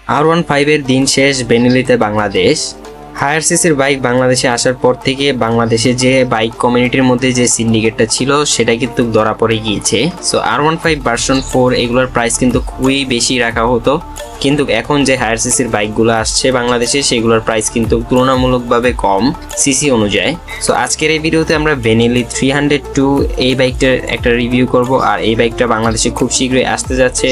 R15 এর দিন শেষ বেনেলিতে বাংলাদেশ। হায়ার সিসির বাইক বাংলাদেশে আসার পর থেকে বাংলাদেশে যে বাইক কমিউনিটির মধ্যে যে সিন্ডিকেটটা ছিল সেটা কিন্তু ধরা পড়ে গিয়েছে। সো R15 ভার্সন 4 এগুলোর প্রাইস কিন্তু খুবই বেশি রাখা হতো, কিন্তু এখন যে হায়ার সিসির বাইকগুলো আসছে বাংলাদেশে সেগুলোর প্রাইস কিন্তু তুলনামূলকভাবে কম সিসি অনুযায়ী। সো আজকের এই ভিডিওতে আমরা বেনেলি 302 এই বাইকটার একটা রিভিউ করব, আর এই বাইকটা বাংলাদেশে খুব শীঘ্রই আসতে যাচ্ছে।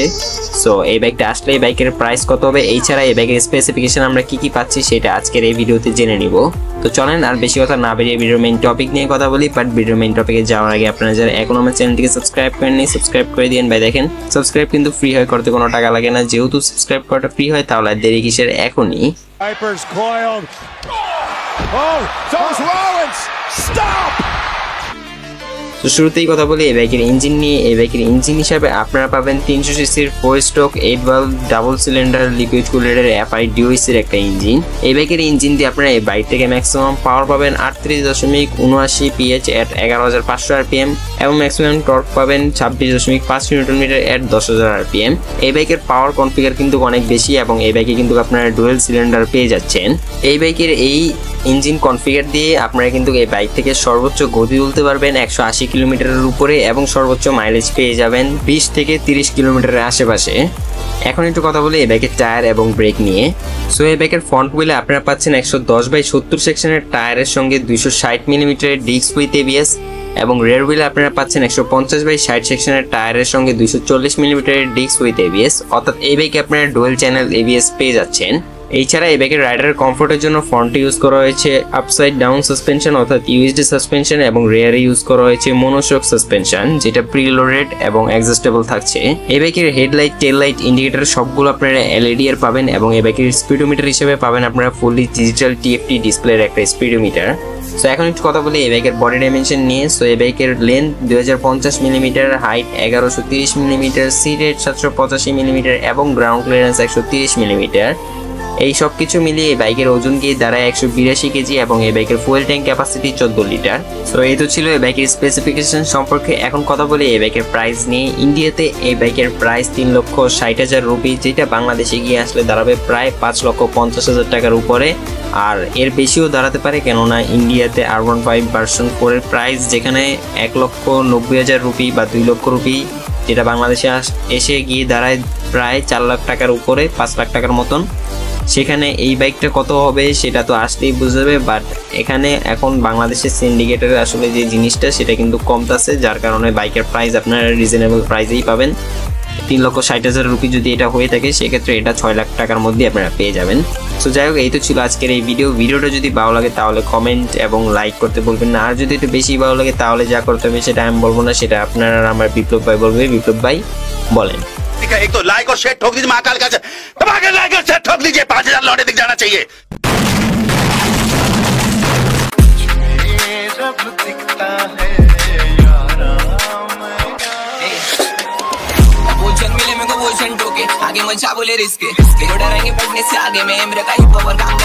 সো এই বাইকটা আসলে এই বাইকের প্রাইস কত হবে, এছাড়া এই বাইকের স্পেসিফিকেশন আমরা কি পাচ্ছি সেটা আজকের এই ভিডিওতে জেনে নিব। তো চলেন আর বেশি কথা না বেরিয়ে ভিডিওর মেইন টপিক নিয়ে কথা বলি। বাট ভিডিওর মেইন টপিকে যাওয়ার আগে আপনারা যারা এখনো আমার চ্যানেলটিকে সাবস্ক্রাইব করেননি সাবস্ক্রাইব করে দিন ভাই। দেখেন সাবস্ক্রাইব কিন্তু ফ্রি হয়, করতে কোনো টাকা লাগে না। যেহেতু সাবস্ক্রাইব করাটা ফ্রি হয় তাহলে দেরি কিসের, এখনই। তো শুরুতেই কথা বলি এই বাইকের ইঞ্জিন নিয়ে। এই বাইকের ইঞ্জিন হিসাবে আপনারা পাবেন 300 সিসির 4 stroke 8 valve double cylinder liquid কুলেটের FI DOEC এর একটা ইঞ্জিন। এই বাইকের ইঞ্জিন দিয়ে আপনারা এই বাইক থেকে ম্যাক্সিমাম পাওয়ার পাবেন 38.79 PH এট 11500 RPM এবং ম্যাক্সিমাম টর্ক পাবেন 26.5 নিউটন মিটার এট 10000 RPM। এই বাইকের পাওয়ার কনফিগার কিন্তু অনেক বেশি এবং এই বাইকে কিন্তু আপনারা ডুয়েল সিলিন্ডার পেয়ে যাচ্ছেন। এই বাইকের এই ইঞ্জিন কনফিগার দিয়ে আপনারা কিন্তু এই বাইক থেকে সর্বোচ্চ গতি তুলতে পারবেন 180 কিলোমিটারের উপরে এবং সর্বোচ্চ মাইলেজ পেয়ে যাবেন 20 থেকে 30 কিলোমিটারের আশেপাশে। এখন একটু কথা বলি এই বাইকের টায়ার এবং ব্রেক নিয়ে। সো এই বাইকের ফ্রন্ট হুইলে আপনারা পাচ্ছেন 110/70 সেকশনের টায়ারের সঙ্গে 260 মিলিমিটারের ডিস্ক উইথ ABS এবং রেয়ার হুইলে আপনারা পাচ্ছেন 150/60 সেকশনের টায়ারের সঙ্গে 240 মিলিমিটারের ডিস্ক উইথ ABS। অর্থাৎ এই বাইকে আপনারা ডুয়েল চ্যানেল ABS পেয়ে যাচ্ছেন। এছাড়া এই বাইকের রাইডারের কমফোর্টের জন্য ফ্রন্টে ইউজ করা হয়েছে আপসাইড ডাউন সাসপেনশন অর্থাৎ USD সাসপেনশন এবং রেয়ারে ইউজ করা হয়েছে মনোশক সাসপেনশন, যেটা প্রিলোডেড এবং অ্যাডজাস্টেবল থাকছে। এই বাইকের হেডলাইট টেল লাইট ইন্ডিকেটর সবগুলো আপনারা LED এর পাবেন এবং এই বাইকের স্পিডোমিটার হিসেবে পাবেন আপনারা ফুললি ডিজিটাল TFT ডিসপ্লের একটা স্পিডোমিটার। সো এখন একটু কথা বলি এই বাইকের বডি ডাইমেনশন নিয়ে। সো এই বাইকের length 2050 millimetre, height 1130 millimetre, seat rate 785 millimetre এবং গ্রাউন্ড ক্লিয়ারেন্স 130 মিলিমিটার। এই সব কিছু মিলিয়ে এই বাইকের ওজন গিয়ে দাঁড়ায় 182 কেজি এবং এই বাইকের fuel tank capacity 14 litre. So এই তো ছিল এই বাইকের স্পেসিফিকেশন সম্পর্কে। এখন কথা বলি এই বাইকের প্রাইস নিয়ে। ইন্ডিয়াতে এই বাইকের প্রাইস 3,60,000 রুপি, যেটা বাংলাদেশে গিয়ে আসলে দাঁড়াবে প্রায় 5,50,000 টাকার উপরে, আর এর বেশিও দাঁড়াতে পারে, কেননা ইন্ডিয়াতে R15 ভার্সন 4 এর প্রাইস যেখানে 1,90,000 রুপি বা 2 লক্ষ রুপি, যেটা বাংলাদেশে এসে গিয়ে দাঁড়ায় প্রায় 4 লাখ টাকার উপরে, 5 লাখ টাকার মতন। সেখানে এই বাইকটা কত হবে সেটা তো আসলেই বুঝে যাবে। বাট এখানে এখন বাংলাদেশের সিন্ডিকেটের আসলে যে জিনিসটা সেটা কিন্তু কমতেছে, যার কারণে বাইকের প্রাইস আপনারা রিজনেবল প্রাইসেই পাবেন। 3,60,000 রুপি যদি এটা হয়ে থাকে সেক্ষেত্রে এটা 6 লাখ টাকার মধ্যে আপনারা পেয়ে যাবেন। সো যাই হোক, এই তো ছিল আজকের এই ভিডিওটা যদি ভালো লাগে তাহলে কমেন্ট এবং লাইক করতে বলবেন না, আর যদি একটু বেশি ভালো লাগে তাহলে যা করতে হবে সেটা আমি বলবো না, সেটা আপনারা আমার বিপ্লব ভাই বলবে। বিপ্লব ভাই বলেন। एक तो लाइक और शेयर ठोक दीजिए, महाकाल का दबाकर लाइक और शेयर ठोक दीजिए, 5,000 लौटे दिख जाना चाहिए। आगे मचा बोले रिस्क, डरेंगे पढ़ने से आगे में मेरे का ही पावर काम